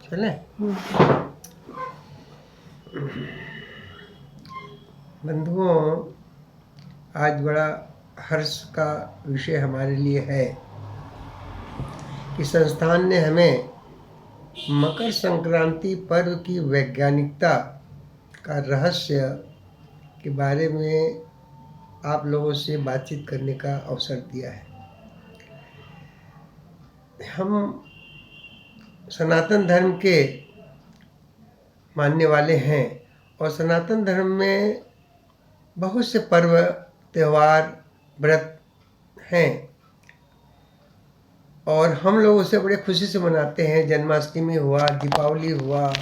चले बंधुओं, आज बड़ा हर्ष का विषय हमारे लिए है कि संस्थान ने हमें मकर संक्रांति पर्व की वैज्ञानिकता का रहस्य के बारे में आप लोगों से बातचीत करने का अवसर दिया है। हम सनातन धर्म के मानने वाले हैं और सनातन धर्म में बहुत से पर्व, त्यौहार, व्रत हैं और हम लोग उसे बड़े खुशी से मनाते हैं। जन्माष्टमी हुआ, दीपावली हुआ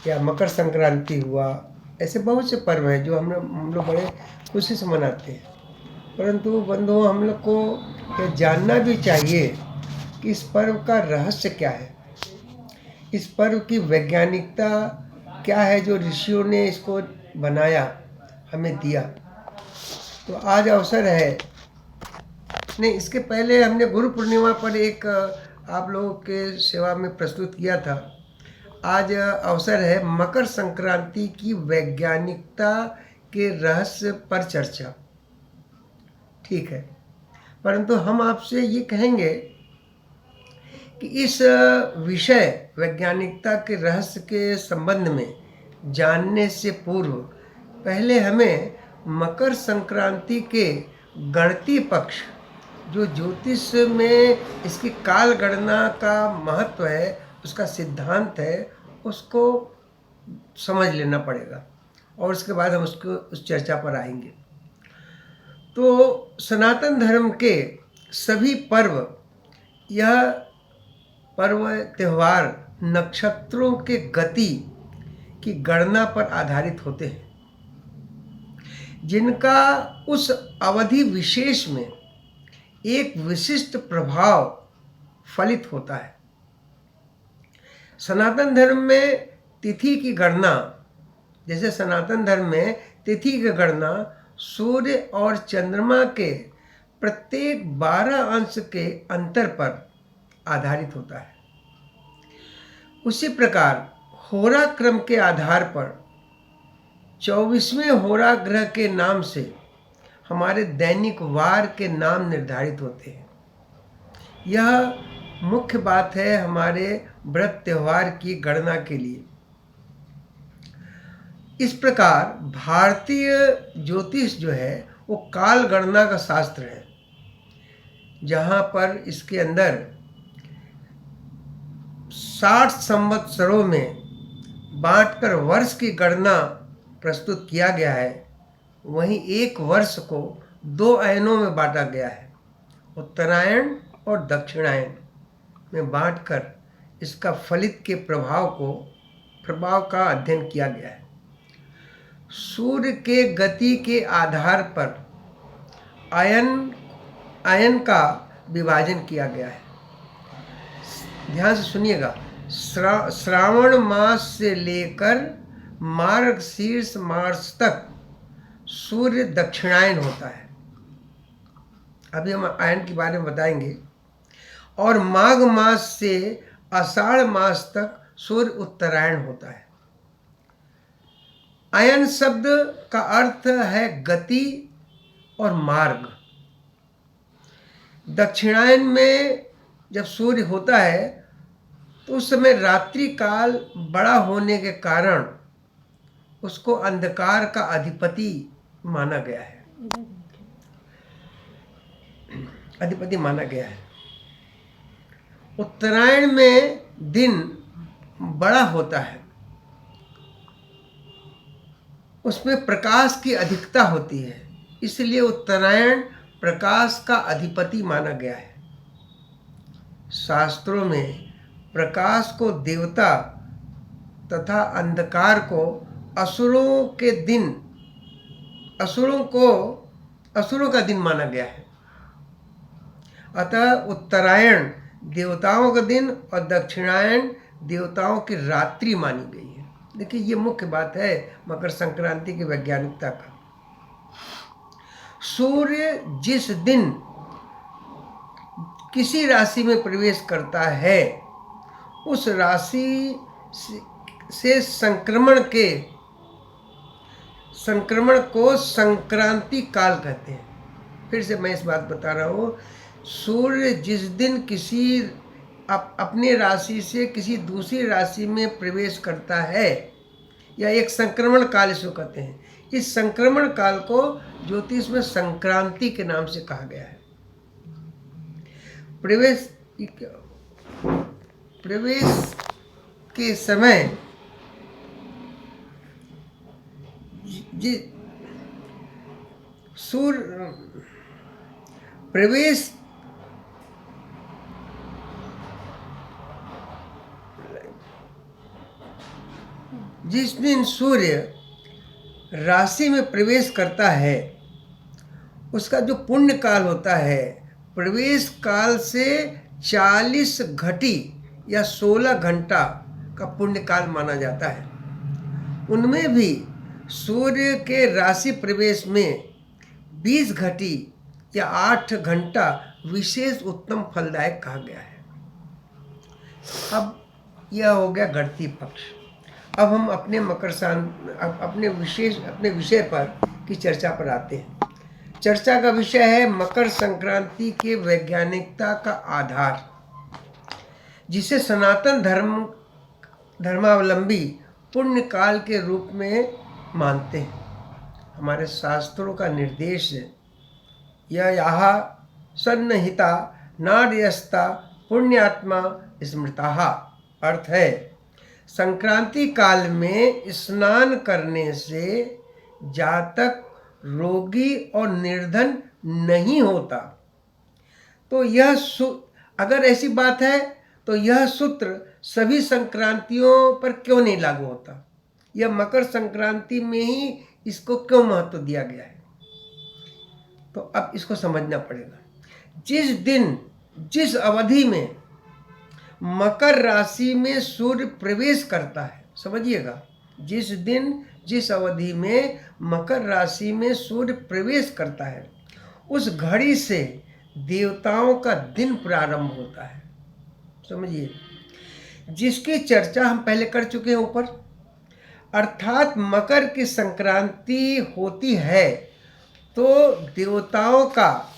या मकर संक्रांति हुआ, ऐसे बहुत से पर्व हैं जो हम लोग बड़े खुशी से मनाते हैं। परंतु बंधुओं, हम लोग को यह जानना भी चाहिए कि इस पर्व का रहस्य क्या है, इस पर्व की वैज्ञानिकता क्या है जो ऋषियों ने इसको बनाया, हमें दिया। तो आज अवसर है, नहीं इसके पहले हमने गुरु पूर्णिमा पर एक आप लोगों के सेवा में प्रस्तुत किया था। आज अवसर है मकर संक्रांति की वैज्ञानिकता के रहस्य पर चर्चा। ठीक है, परंतु हम आपसे ये कहेंगे कि इस विषय वैज्ञानिकता के रहस्य के संबंध में जानने से पूर्व पहले हमें मकर संक्रांति के गणती पक्ष, जो ज्योतिष में इसकी काल गणना का महत्व है, उसका सिद्धांत है, उसको समझ लेना पड़ेगा और उसके बाद हम उस चर्चा पर आएंगे। तो सनातन धर्म के सभी पर्व, यह पर्व त्यौहार नक्षत्रों के गति की गणना पर आधारित होते हैं, जिनका उस अवधि विशेष में एक विशिष्ट प्रभाव फलित होता है। सनातन धर्म में तिथि की गणना, जैसे सनातन धर्म में तिथि की गणना सूर्य और चंद्रमा के प्रत्येक 12 अंश के अंतर पर आधारित होता है। उसी प्रकार होरा क्रम के आधार पर 24वें होरा ग्रह के नाम से हमारे दैनिक वार के नाम निर्धारित होते हैं। यह मुख्य बात है हमारे व्रत त्यौहार की गणना के लिए। इस प्रकार भारतीय ज्योतिष जो है वो काल गणना का शास्त्र है, जहाँ पर इसके अंदर 60 संवत्सरों में बांटकर वर्ष की गणना प्रस्तुत किया गया है। वहीं एक वर्ष को 2 अयनों में बांटा गया है, उत्तरायण और दक्षिणायन में बांटकर इसका फलित के प्रभाव का अध्ययन किया गया है। सूर्य के गति के आधार पर अयन का विभाजन किया गया है। ध्यान से सुनिएगा, श्रावण मास से लेकर मार्गशीर्ष मास तक सूर्य दक्षिणायन होता है, अभी हम आयन के बारे में बताएंगे। और माघ मास से आषाढ़ मास तक सूर्य उत्तरायण होता है। अयन शब्द का अर्थ है गति और मार्ग। दक्षिणायन में जब सूर्य होता है तो उस समय रात्रि काल बड़ा होने के कारण उसको अंधकार का अधिपति माना गया है, उत्तरायण में दिन बड़ा होता है, उसमें प्रकाश की अधिकता होती है, इसलिए उत्तरायण प्रकाश का अधिपति माना गया है। शास्त्रों में प्रकाश को देवता तथा अंधकार को असुरों का दिन माना गया है। अतः उत्तरायण देवताओं का दिन और दक्षिणायन देवताओं की रात्रि मानी गई है। देखिए, ये मुख्य बात है मकर संक्रांति की वैज्ञानिकता का। सूर्य जिस दिन किसी राशि में प्रवेश करता है उस राशि से संक्रमण को संक्रांति काल कहते हैं। फिर से मैं इस बात बता रहा हूँ, सूर्य जिस दिन किसी अपने राशि से किसी दूसरी राशि में प्रवेश करता है, या एक संक्रमण काल इसको कहते हैं। इस संक्रमण काल को ज्योतिष में संक्रांति के नाम से कहा गया है। प्रवेश के समय सूर्य प्रवेश जिस दिन सूर्य राशि में प्रवेश करता है, उसका जो पुण्य काल होता है, प्रवेश काल से 40 घटी या 16 घंटा का पुण्य काल माना जाता है। उनमें भी सूर्य के राशि प्रवेश में 20 घटी या 8 घंटा विशेष उत्तम फलदायक कहा गया है। अब यह हो गया घटती पक्ष। अब हम अपने अपने विषय पर की चर्चा पर आते हैं। चर्चा का विषय है मकर संक्रांति के वैज्ञानिकता का आधार, जिसे सनातन धर्मावलंबी पुण्य काल के रूप में मानते हैं। हमारे शास्त्रों का निर्देश है, यह सन्नहिता नाड्यस्ता पुण्यात्मा स्मृताः, अर्थ है संक्रांति काल में स्नान करने से जातक रोगी और निर्धन नहीं होता। तो यह अगर ऐसी बात है तो यह सूत्र सभी संक्रांतियों पर क्यों नहीं लागू होता? यह मकर संक्रांति में ही इसको क्यों महत्व दिया गया है? तो अब इसको समझना पड़ेगा। जिस अवधि में मकर राशि में सूर्य प्रवेश करता है, समझिएगा, जिस अवधि में मकर राशि में सूर्य प्रवेश करता है, उस घड़ी से देवताओं का दिन प्रारंभ होता है। समझिए, जिसकी चर्चा हम पहले कर चुके हैं ऊपर। अर्थात मकर की संक्रांति होती है तो देवताओं का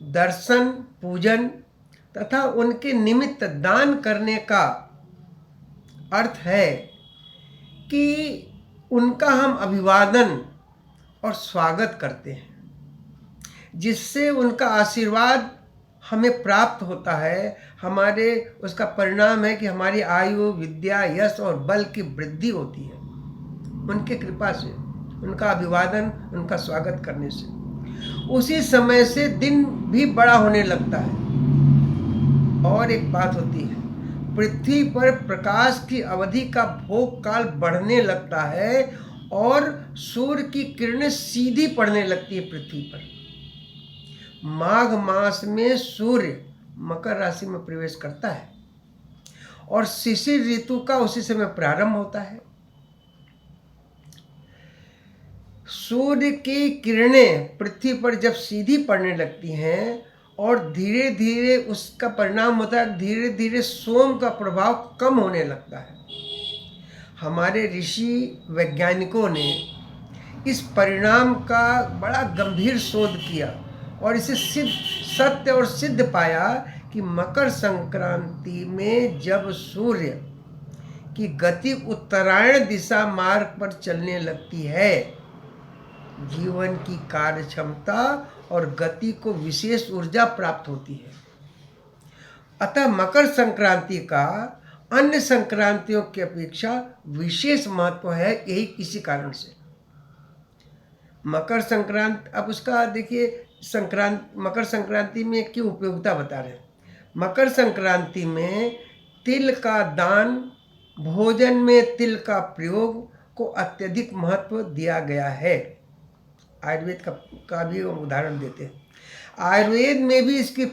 दर्शन, पूजन तथा उनके निमित्त दान करने का अर्थ है कि उनका हम अभिवादन और स्वागत करते हैं, जिससे उनका आशीर्वाद हमें प्राप्त होता है। उसका परिणाम है कि हमारी आयु, विद्या, यश और बल की वृद्धि होती है उनके कृपा से, उनका अभिवादन, उनका स्वागत करने से। उसी समय से दिन भी बड़ा होने लगता है। और एक बात होती है, पृथ्वी पर प्रकाश की अवधि का भोग काल बढ़ने लगता है और सूर्य की किरणें सीधी पड़ने लगती है पृथ्वी पर। माघ मास में सूर्य मकर राशि में प्रवेश करता है और शिशिर ऋतु का उसी समय प्रारंभ होता है। सूर्य की किरणें पृथ्वी पर जब सीधी पड़ने लगती हैं और धीरे धीरे उसका परिणाम होता है, धीरे धीरे सोम का प्रभाव कम होने लगता है। हमारे ऋषि वैज्ञानिकों ने इस परिणाम का बड़ा गंभीर शोध किया और इसे सत्य और सिद्ध पाया कि मकर संक्रांति में जब सूर्य की गति उत्तरायण दिशा मार्ग पर चलने लगती है, जीवन की कार्य क्षमता और गति को विशेष ऊर्जा प्राप्त होती है। अतः मकर संक्रांति का अन्य संक्रांतियों की अपेक्षा विशेष महत्व है, यही किसी कारण से। मकर संक्रांति, अब उसका देखिए, मकर संक्रांति में की उपयोगिता बता रहे हैं। मकर संक्रांति में तिल का दान, भोजन में तिल का प्रयोग को अत्यधिक महत्व दिया गया है। आयुर्वेद का भी उदाहरण देते हैं। आयुर्वेद भी इसकी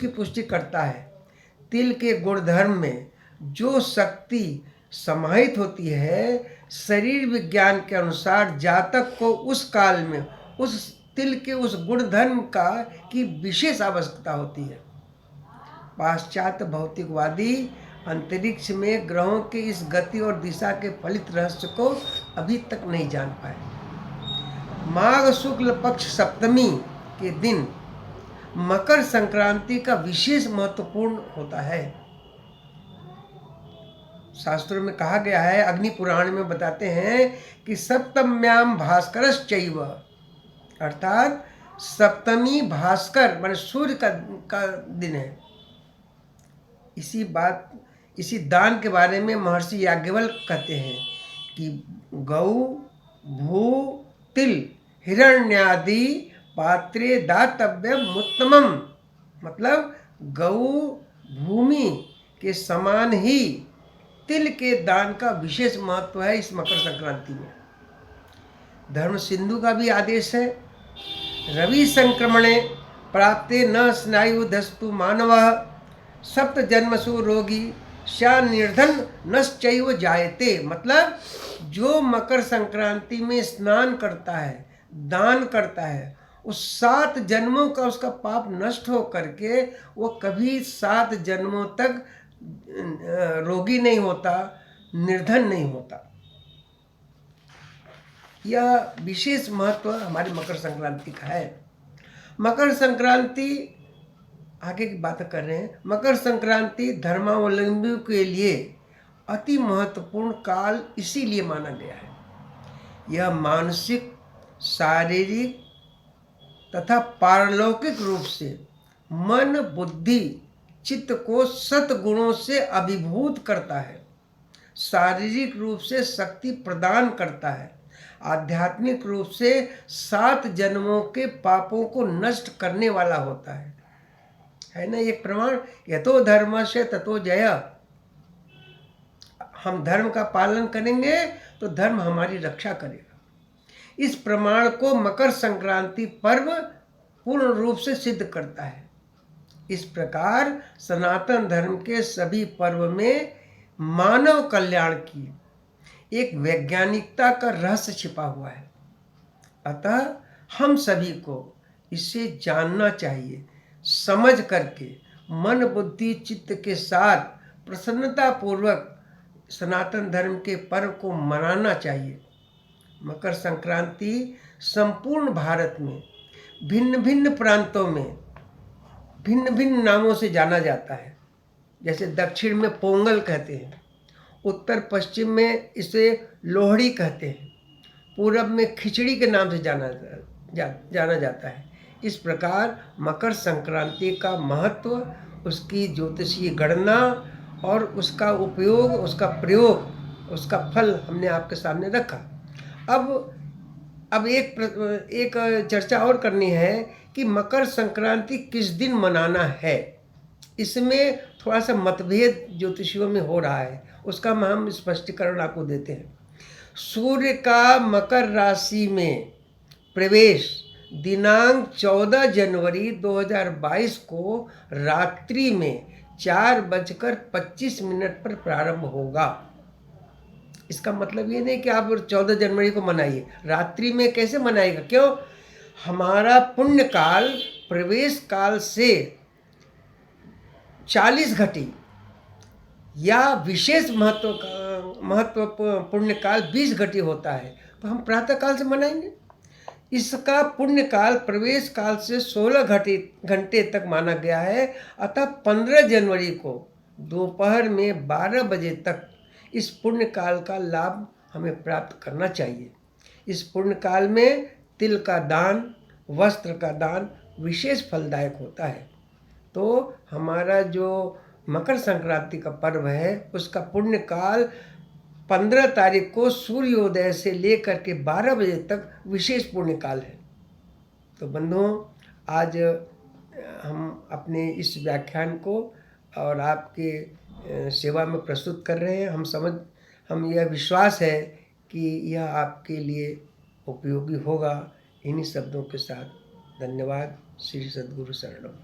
पुष्टि करता है। तिल के गुणधर्म में जो शक्ति समाहित होती है, शरीर विज्ञान के अनुसार जातक को उस काल में उस तिल के उस गुणधर्म की विशेष आवश्यकता होती है। पाश्चात्य भौतिकवादी अंतरिक्ष में ग्रहों के इस गति और दिशा के फलित रहस्य को अभी तक नहीं जान पाए। माघ शुक्ल पक्ष सप्तमी के दिन मकर संक्रांति का विशेष महत्वपूर्ण होता है। शास्त्रों में कहा गया है, अग्नि पुराण में बताते हैं कि सप्तम्याम भास्करश्चैव, अर्थात सप्तमी भास्कर माने सूर्य का दिन है। इसी दान के बारे में महर्षि याज्ञवल्क्य कहते हैं कि गौ भू तिल हिरण्यादि पात्रे दातव्यम उत्तमम, मतलब गौ भूमि के समान ही तिल के दान का विशेष महत्व है इस मकर संक्रांति में। धर्म सिंधु का भी आदेश है, रवि संक्रमणे प्राप्ते न स्नायुधस्तु मानवः सप्त जन्मसु रोगी श्या निर्धन नश्चैव जायते, मतलब जो मकर संक्रांति में स्नान करता है, दान करता है, उस 7 जन्मों का उसका पाप नष्ट हो करके वो कभी 7 जन्मों तक रोगी नहीं होता, निर्धन नहीं होता। यह विशेष महत्व हमारी मकर संक्रांति का है। मकर संक्रांति, आगे की बात कर रहे हैं, मकर संक्रांति धर्मावलंबियों के लिए अति महत्वपूर्ण काल इसीलिए माना गया है। यह मानसिक, शारीरिक तथा पारलौकिक रूप से मन, बुद्धि, चित्त को सद्गुणों से अभिभूत करता है, शारीरिक रूप से शक्ति प्रदान करता है, आध्यात्मिक रूप से 7 जन्मों के पापों को नष्ट करने वाला होता है ना एक प्रमाण, यतो धर्मस्य ततो जय। हम धर्म का पालन करेंगे तो धर्म हमारी रक्षा करेगा। इस प्रमाण को मकर संक्रांति पर्व पूर्ण रूप से सिद्ध करता है। इस प्रकार सनातन धर्म के सभी पर्व में मानव कल्याण की एक वैज्ञानिकता का रहस्य छिपा हुआ है। अतः हम सभी को इसे जानना चाहिए, समझ करके मन, बुद्धि, चित्त के साथ प्रसन्नता पूर्वक सनातन धर्म के पर्व को मनाना चाहिए। मकर संक्रांति संपूर्ण भारत में भिन्न भिन्न प्रांतों में भिन्न भिन्न नामों से जाना जाता है। जैसे दक्षिण में पोंगल कहते हैं, उत्तर पश्चिम में इसे लोहड़ी कहते हैं, पूरब में खिचड़ी के नाम से जाना जाता है। इस प्रकार मकर संक्रांति का महत्व, उसकी ज्योतिषीय गणना और उसका उपयोग, उसका प्रयोग, उसका फल हमने आपके सामने रखा। अब एक चर्चा और करनी है कि मकर संक्रांति किस दिन मनाना है। इसमें थोड़ा सा मतभेद ज्योतिषियों में हो रहा है, उसका हम स्पष्टीकरण आपको देते हैं। सूर्य का मकर राशि में प्रवेश दिनांक 14 जनवरी 2022 को रात्रि में 4:25 पर प्रारंभ होगा। इसका मतलब ये नहीं कि आप 14 जनवरी को मनाइए, रात्रि में कैसे मनाएगा? क्यों? हमारा पुण्य काल प्रवेश काल से 40 घटी या विशेष महत्व पुण्य काल 20 घटी होता है, तो हम प्रातः काल से मनाएंगे। इसका पुण्य काल प्रवेश काल से 16 घंटे तक माना गया है। अतः 15 जनवरी को दोपहर में 12 बजे तक इस पुण्य काल का लाभ हमें प्राप्त करना चाहिए। इस पुण्य काल में तिल का दान, वस्त्र का दान विशेष फलदायक होता है। तो हमारा जो मकर संक्रांति का पर्व है, उसका पुण्य काल 15 तारीख को सूर्योदय से लेकर के 12 बजे तक विशेष पुण्य काल है। तो बंधुओं, आज हम अपने इस व्याख्यान को और आपके सेवा में प्रस्तुत कर रहे हैं। हम यह विश्वास है कि यह आपके लिए उपयोगी होगा। इन्हीं शब्दों के साथ धन्यवाद। श्री सद्गुरु शरणम।